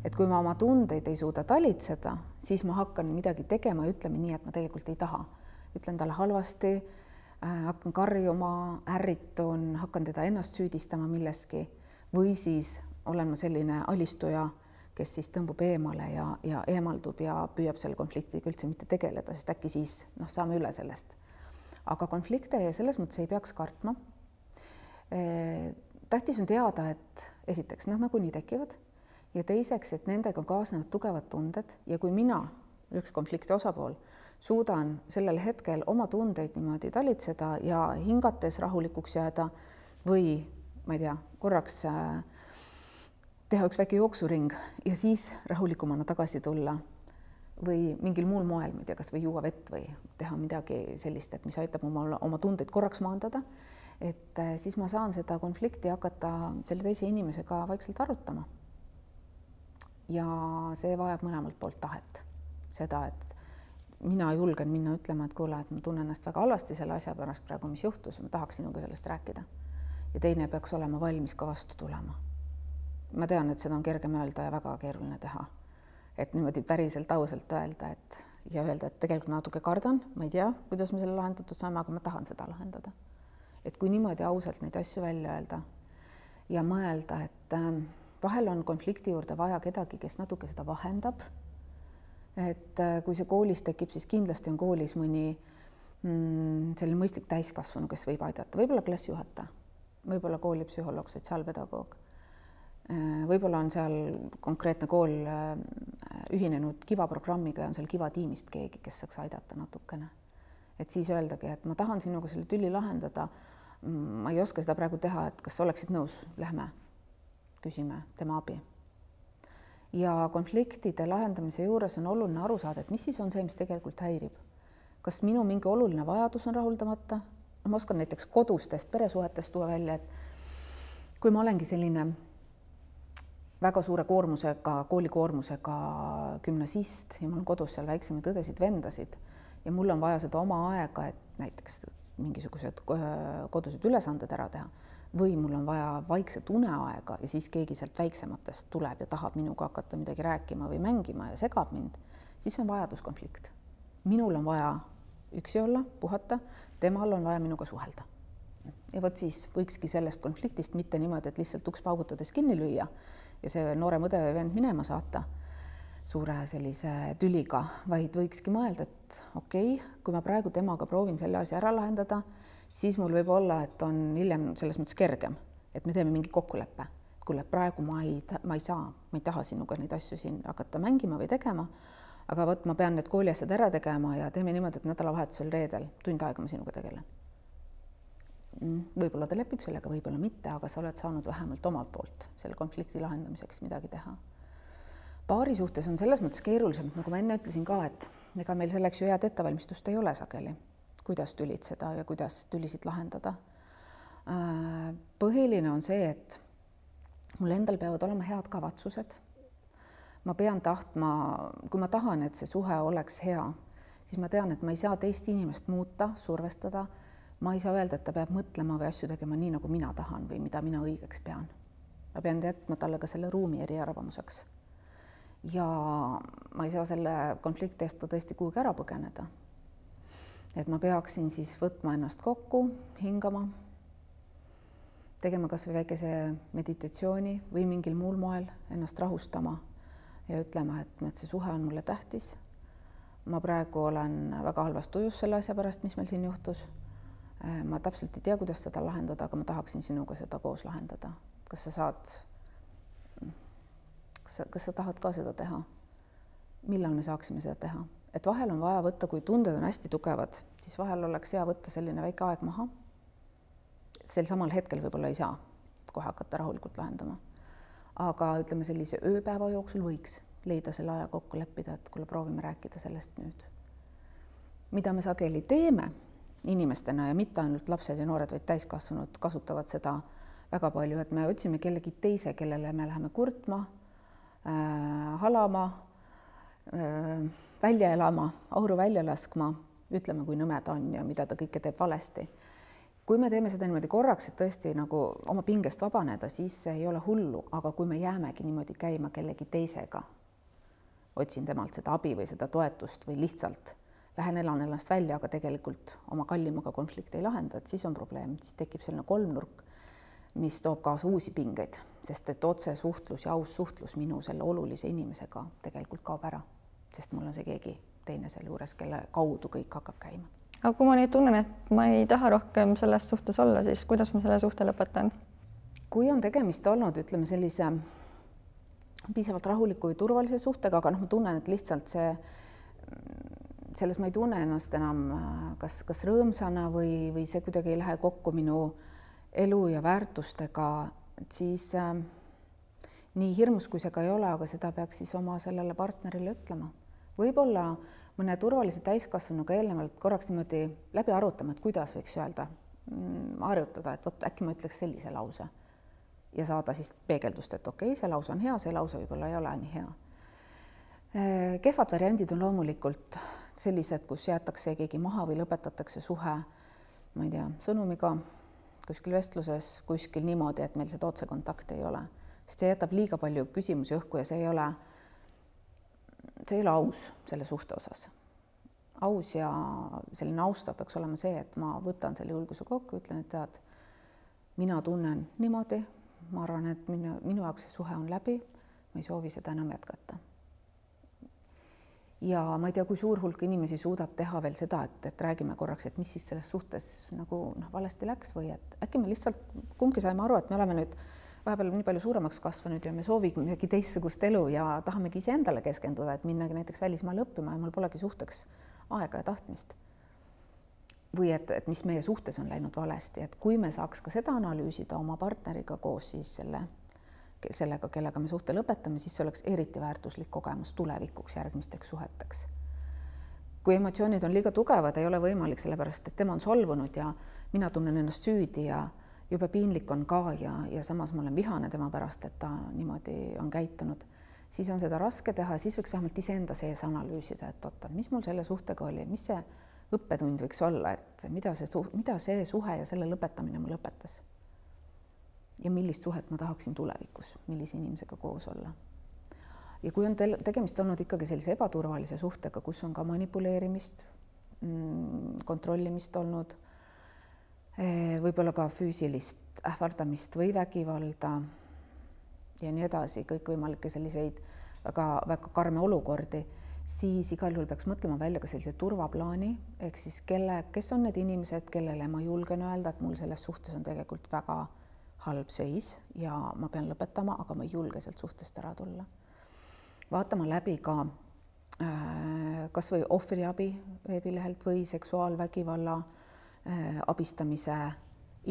Et kui ma oma tundeid ei suuda talitseda, siis ma hakkan midagi tegema ja ütleme nii, et ma tegelikult ei taha. Ütlen talle halvasti, hakkan karjuma, ärritun, hakkan teda ennast süüdistama milleski või siis olen ma selline alistuja, kes siis tõmbub eemale ja eemaldub ja püüab selle konfliktiga üldse mitte tegeleda, sest äkki siis saame üle sellest. Aga konflikte selles mõttes ei peaks kartma. Tähtis on teada, et esiteks nad nagunii tekivad ja teiseks, et nendega kaasnevad tugevad tunded ja kui mina, üks konflikti osapool, suudan sellel hetkel oma tundeid niimoodi talitseda ja hingates rahulikuks jääda või ma ei tea, korraks teha üks väike jooksuring ja siis rahulikumana tagasi tulla või mingil muul moel, ma ei tea, kas või juua vett või teha midagi sellist, et mis aitab oma tundeid korraks maandada, et siis ma saan seda konflikti hakata selle teise inimesega vaikselt arutama. Ja see vajab mõlemalt poolt tahet. Seda, et mina julgen minna ütlema, et kuule, et ma tunnen ennast väga halvasti selle asja pärast praegu, mis juhtus ja ma tahaks sinuga sellest rääkida. Ja teine peaks olema valmis ka vastu tulema. Ma tean, et seda on kergem öelda ja väga keeruline teha. Et niimoodi päriselt ausalt öelda, et tegelikult ma natuke kardan, ma ei tea, kuidas me selle lahendatud saame, aga ma tahan seda lahendada. Et kui niimoodi ausalt neid asju välja öelda ja mõelda, et vahel on konflikti juurde vaja kedagi, kes natuke seda vahendab. Et kui see koolis tekib, siis kindlasti on koolis mõni selline mõistlik täiskasvanu, kes võib aidata. Võib-olla klassijuhataja, võib-olla koolipsühholoog, sotsiaalpedagoog. Võib-olla on seal konkreetne kool ühinenud Kiva programmiga ja on seal Kiva tiimist keegi, kes saaks aidata natukene. Et siis öeldagi, et ma tahan sinuga selle tüli lahendada. Ma ei oska seda praegu teha, et kas oleksid nõus, lähme, küsime tema abi. Ja konfliktide lahendamise juures on oluline aru saada, et mis siis on see, mis tegelikult häirib. Kas minu mingi oluline vajadus on rahuldamata? Ma oskan näiteks kodustest peresuhetest tuua välja, et kui ma olengi selline väga suure koormusega, koolikoormusega gümnasist ja mul on kodus seal väiksemaid õdesid, vendasid ja mul on vaja seda oma aega, et näiteks mingisugused kodused ülesanded ära teha või mul on vaja vaikset uneaega ja siis keegi sealt väiksematest tuleb ja tahab minuga hakata midagi rääkima või mängima ja segab mind, siis on vajaduskonflikt. Minul on vaja üksi olla, puhata, temal on vaja minuga suhelda. Ja võt siis võikski sellest konfliktist mitte niimoodi, et lihtsalt uks paugutades kinni lüüa ja see noorem õde või vend minema saata suure sellise tüliga, vaid võikski mõelda, et okei, kui ma praegu temaga proovin selle asja ära lahendada, siis mul võib olla, et on hiljem selles mõttes kergem, et me teeme mingi kokkuleppe. Kuule, praegu ma ei taha sinuga neid asju siin hakata mängima või tegema, aga võt, ma pean need kooliasjad ära tegema ja teeme niimoodi, et nädalavahetusel reedel tund aega ma sinuga tegelen. Võib-olla ta lepib sellega, võib-olla mitte, aga sa oled saanud vähemalt omalt poolt selle konflikti lahendamiseks midagi teha. Paari suhtes on selles mõttes keerulisem, nagu ma enne ütlesin ka, et ega meil selleks ju head ettevalmistust ei ole sageli, kuidas tülitseda ja kuidas tülisid lahendada. Põhiline on see, et mul endal peavad olema head kavatsused. Ma pean tahtma, kui ma tahan, et see suhe oleks hea, siis ma tean, et ma ei saa teist inimest muuta, survestada. Ma ei saa öelda, et ta peab mõtlema või asju tegema nii, nagu mina tahan või mida mina õigeks pean. ma pean jätma talle ka selle ruumi eriarvamuseks. Ja ma ei saa selle konflikti eest ka tõesti kuhugi ära põgeneda. Et ma peaksin siis võtma ennast kokku, hingama, tegema kas või väikese meditatsiooni või mingil muul moel ennast rahustama ja ütlema, et see suhe on mulle tähtis. Ma praegu olen väga halvas tujus selle asja pärast, mis meil siin juhtus. Ma täpselt ei tea, kuidas seda lahendada, aga ma tahaksin sinuga seda koos lahendada. Kas sa tahad ka seda teha? Millal me saaksime seda teha? Et vahel on vaja võtta, kui tunded on hästi tugevad, siis vahel oleks hea võtta selline väike aeg maha. Sel samal hetkel võib-olla ei saa kohe hakata rahulikult lahendama. Aga ütleme, sellise ööpäeva jooksul võiks leida selle aja kokku leppida, et kuule, proovime rääkida sellest nüüd. Mida me sageli teeme inimestena ja mitte ainult lapsed ja noored, vaid täiskasvanud kasutavad seda väga palju, et me otsime kellegi teise, kellele me läheme kurtma, halama, välja elama, auru välja laskma, ütleme, kui nõme ta on ja mida ta kõike teeb valesti. Kui me teeme seda niimoodi korraks, et tõesti nagu oma pingest vabaneda, siis ei ole hullu, aga kui me jäämegi niimoodi käima kellegi teisega, otsin temalt seda abi või seda toetust või lihtsalt lähen elan ennast välja, aga tegelikult oma kallimaga konflikti ei lahenda, et siis on probleem, siis tekib selline kolmnurk, mis toob kaasa uusi pingeid, sest et otse suhtlus ja aus suhtlus minu selle olulise inimesega tegelikult kaob ära, sest mul on see keegi teine selle juures, kelle kaudu kõik hakkab käima. Aga kui ma nüüd tunnen, et ma ei taha rohkem selles suhtes olla, siis kuidas ma selle suhte lõpetan? Kui on tegemist olnud, ütleme sellise piisavalt rahuliku ja turvalise suhtega, aga ma tunnen, et lihtsalt selles ma ei tunne ennast enam kas rõõmsana või see kuidagi ei lähe kokku minu elu ja väärtustega, siis nii hirmus, kui see ka ei ole, aga seda peaks siis oma sellele partnerile ütlema. Võib-olla mõne turvalise täiskasvanuga eelnevalt korraks niimoodi läbi arutama, et kuidas võiks öelda, harjutada, et võt, äkki ma ütleks sellise lause ja saada siis peegeldust, et okei, see lause on hea, see lause võib-olla ei ole nii hea. Kehvad variandid on loomulikult sellised, kus jäetakse keegi maha või lõpetatakse suhe, ma ei tea, sõnumiga, kuskil vestluses, kuskil niimoodi, et meil seda otsekontakti ei ole. Sest see jätab liiga palju küsimusi õhku ja see ei ole aus selle suhte osas. Aus ja selline austav peaks olema see, et ma võtan selle julguse kokku, ütlen, et tead, mina tunnen niimoodi, ma arvan, et minu jaoks see suhe on läbi, ma ei soovi seda enam jätkata. Ja ma ei tea, kui suur hulk inimesi suudab teha veel seda, et räägime korraks, et mis siis selles suhtes nagu valesti läks või et äkki me lihtsalt kumbki saime aru, et me oleme nüüd vahepeal nii palju suuremaks kasvanud ja me soovimegi teistsugust elu ja tahamegi iseendale keskenduda, et minnagi näiteks välismaale õppima ja mul polegi suhteks aega ja tahtmist. Või et mis meie suhtes on läinud valesti, et kui me saaks ka seda analüüsida oma partneriga koos siis sellega, kellega me suhte lõpetame, siis see oleks eriti väärtuslik kogemus tulevikuks järgmisteks suheteks. Kui emotsioonid on liiga tugevad, ei ole võimalik sellepärast, et tema on solvunud ja mina tunnen ennast süüdi ja jube piinlik on ka ja samas ma olen vihane tema pärast, et ta niimoodi on käitunud, siis on seda raske teha, siis võiks vähemalt iseenda sees analüüsida, et oota, mis mul selle suhtega oli, mis see õppetund võiks olla, et mida see suhe ja selle lõpetamine mul õpetas. Ja millist suhet ma tahaksin tulevikus, millise inimesega koos olla. Ja kui on tegemist olnud ikkagi sellise ebaturvalise suhtega, kus on ka manipuleerimist, kontrollimist olnud, võib-olla ka füüsilist ähvardamist või vägivalda ja nii edasi, kõikvõimalikke selliseid väga karme olukordi, siis igal juhul peaks mõtlema välja ka sellise turvaplaani, ehk siis kes on need inimesed, kellele ma julgen öelda, et mul selles suhtes on tegelikult väga halb seis ja ma pean lõpetama, aga ma ei julge sealt suhtest ära tulla. Vaatama läbi ka kas või ohvriabi veebilehelt või seksuaalvägivalla abistamise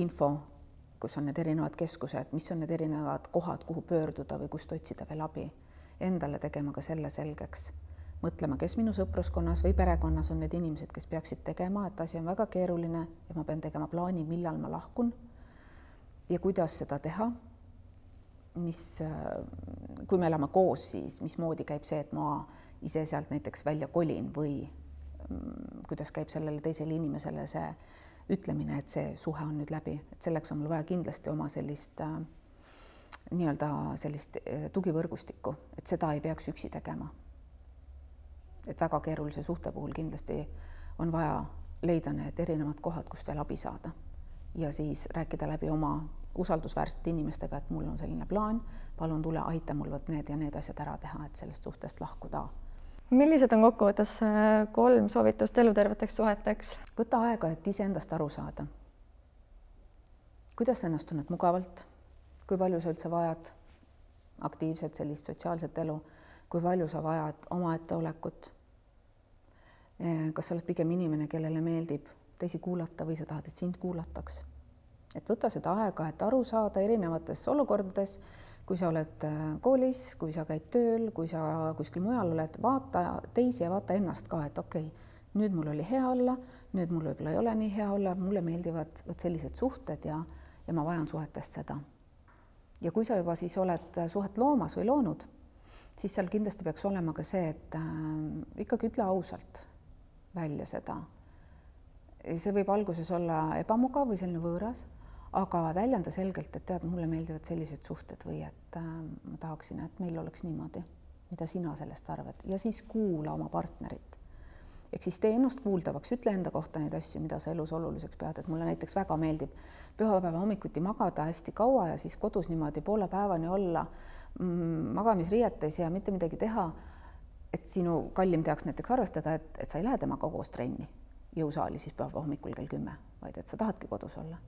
info, kus on need erinevad keskused, mis on need erinevad kohad, kuhu pöörduda või kust otsida veel abi. Endale tegema ka selle selgeks. Mõtlema, kes minu sõpruskonnas või perekonnas on need inimesed, kes peaksid tegema, et asi on väga keeruline ja ma pean tegema plaani, millal ma lahkun ja kuidas seda teha. Kui me elame koos, siis mismoodi käib see, et ma ise sealt näiteks välja kolin või kuidas käib sellele teisele inimesele see ütlemine, et see suhe on nüüd läbi, et selleks on mul vaja kindlasti oma sellist nii-öelda sellist tugivõrgustikku, et seda ei peaks üksi tegema. Et väga keerulise suhte puhul kindlasti on vaja leida need erinevad kohad, kust veel abi saada ja siis rääkida läbi oma usaldusväärsete inimestega, et mul on selline plaan, palun tule, aita mul võt need ja need asjad ära teha, et sellest suhtest lahkuda. Millised on kokkuvõttes 3 soovitust eluterveteks suheteks? Võta aega, et iseendast aru saada. Kuidas sa ennast tunned mugavalt? Kui palju sa üldse vajad aktiivset sellist sotsiaalset elu? Kui palju sa vajad omaette olekut? Kas sa oled pigem inimene, kellele meeldib teisi kuulata või sa tahad, et sind kuulataks? Et võta seda aega, et aru saada erinevates olukordades, kui sa oled koolis, kui sa käid tööl, kui sa kuskil mujal oled, vaata teisi ja vaata ennast ka, et okei, nüüd mul oli hea olla, nüüd mul võib-olla ei ole nii hea olla, mulle meeldivad sellised suhted ja ma vajan suhetest seda. Ja kui sa juba siis oled suhet loomas või loonud, siis seal kindlasti peaks olema ka see, et ikkagi ütle ausalt välja seda. See võib alguses olla ebamugav või selline võõras, aga väljenda selgelt, et tead, mulle meeldivad sellised suhted või et ma tahaksin, et meil oleks niimoodi, mida sina sellest arvad ja siis kuula oma partnerit. Ehk siis tee ennast kuuldavaks, ütle enda kohta neid asju, mida sa elus oluliseks pead, et mulle näiteks väga meeldib pühapäeva hommikuti magada hästi kaua ja siis kodus niimoodi poole päevani olla magamisriietes ja mitte midagi teha, et sinu kallim teaks näiteks arvestada, et sa ei lähe temaga koos trenni jõusaali siis pühapäeva hommikul kell 10, vaid et sa tahadki kodus olla.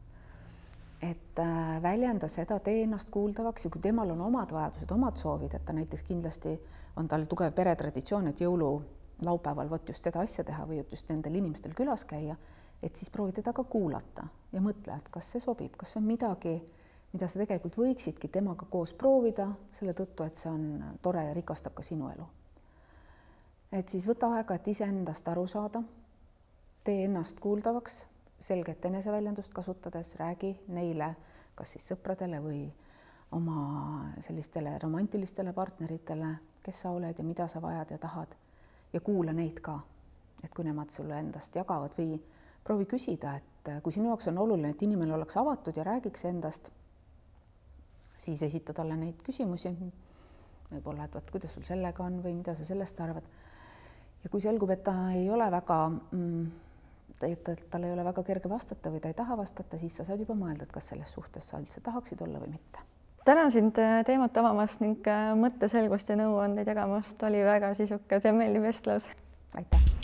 Et väljenda seda, tee ennast kuuldavaks ja kui temal on omad vajadused, omad soovid, et ta näiteks kindlasti on tal tugev peretraditsioon, et jõululaupäeval võt just seda asja teha või just nendel inimestel külas käia, et siis proovi teda ka kuulata ja mõtle, et kas see sobib, kas see on midagi, mida sa tegelikult võiksidki temaga koos proovida selle tõttu, et see on tore ja rikastab ka sinu elu. Et siis võta aega, et iseendast aru saada, tee ennast kuuldavaks, selget eneseväljendust kasutades, räägi neile, kas siis sõpradele või oma sellistele romantilistele partneritele, kes sa oled ja mida sa vajad ja tahad ja kuula neid ka, et kui nemad sulle endast jagavad või proovi küsida, et kui sinu jaoks on oluline, et inimene oleks avatud ja räägiks endast, siis esita talle neid küsimusi, võib-olla, et kuidas sul sellega on või mida sa sellest arvad. Ja kui selgub, et ta ei ole väga tal ei ole väga kerge vastata või ta ei taha vastata, siis sa saad juba mõelda, et kas selles suhtes sa üldse tahaksid olla või mitte. Tänan sind teemat avamast ning mõtteselgust ja nõuandeid jagamast. Oli väga sisukas ja meeldiv vestlus. Aitäh!